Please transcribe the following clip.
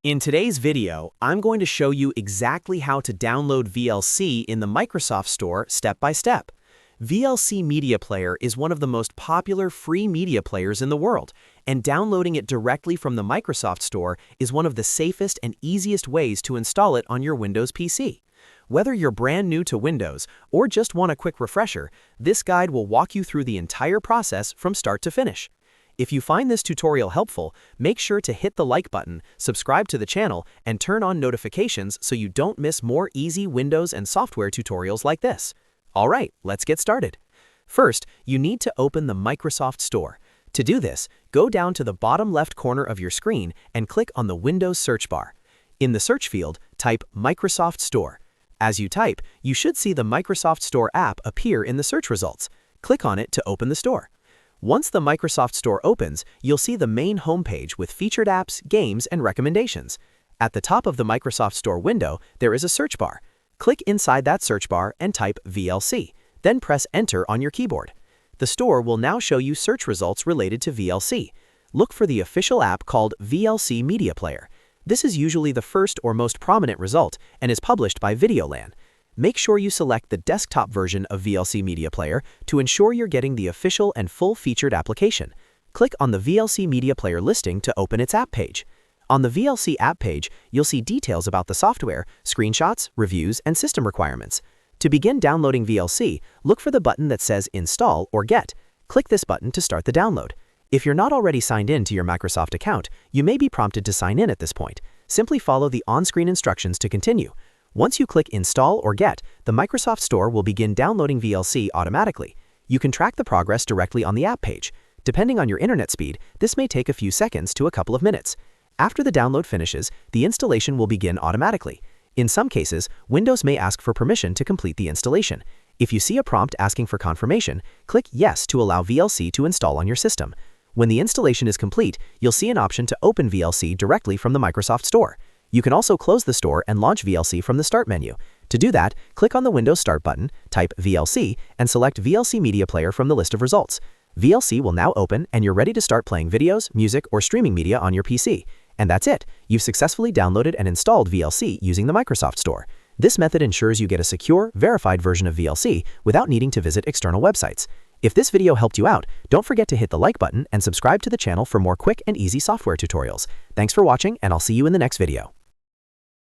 In today's video, I'm going to show you exactly how to download VLC in the Microsoft Store step by step. VLC Media Player is one of the most popular free media players in the world, and downloading it directly from the Microsoft Store is one of the safest and easiest ways to install it on your Windows PC. Whether you're brand new to Windows or just want a quick refresher, this guide will walk you through the entire process from start to finish. If you find this tutorial helpful, make sure to hit the like button, subscribe to the channel, and turn on notifications so you don't miss more easy Windows and software tutorials like this. Alright, let's get started. First, you need to open the Microsoft Store. To do this, go down to the bottom left corner of your screen and click on the Windows search bar. In the search field, type Microsoft Store. As you type, you should see the Microsoft Store app appear in the search results. Click on it to open the store. Once the Microsoft Store opens, you'll see the main homepage with featured apps, games, and recommendations. At the top of the Microsoft Store window, there is a search bar. Click inside that search bar and type VLC, then press Enter on your keyboard. The store will now show you search results related to VLC. Look for the official app called VLC Media Player. This is usually the first or most prominent result and is published by Videolan. Make sure you select the desktop version of VLC Media Player to ensure you're getting the official and full-featured application. Click on the VLC Media Player listing to open its app page. On the VLC app page, you'll see details about the software, screenshots, reviews, and system requirements. To begin downloading VLC, look for the button that says Install or Get. Click this button to start the download. If you're not already signed in to your Microsoft account, you may be prompted to sign in at this point. Simply follow the on-screen instructions to continue. Once you click Install or Get, the Microsoft Store will begin downloading VLC automatically. You can track the progress directly on the app page. Depending on your internet speed, this may take a few seconds to a couple of minutes. After the download finishes, the installation will begin automatically. In some cases, Windows may ask for permission to complete the installation. If you see a prompt asking for confirmation, click Yes to allow VLC to install on your system. When the installation is complete, you'll see an option to open VLC directly from the Microsoft Store. You can also close the store and launch VLC from the Start menu. To do that, click on the Windows Start button, type VLC, and select VLC Media Player from the list of results. VLC will now open and you're ready to start playing videos, music, or streaming media on your PC. And that's it. You've successfully downloaded and installed VLC using the Microsoft Store. This method ensures you get a secure, verified version of VLC without needing to visit external websites. If this video helped you out, don't forget to hit the like button and subscribe to the channel for more quick and easy software tutorials. Thanks for watching, and I'll see you in the next video.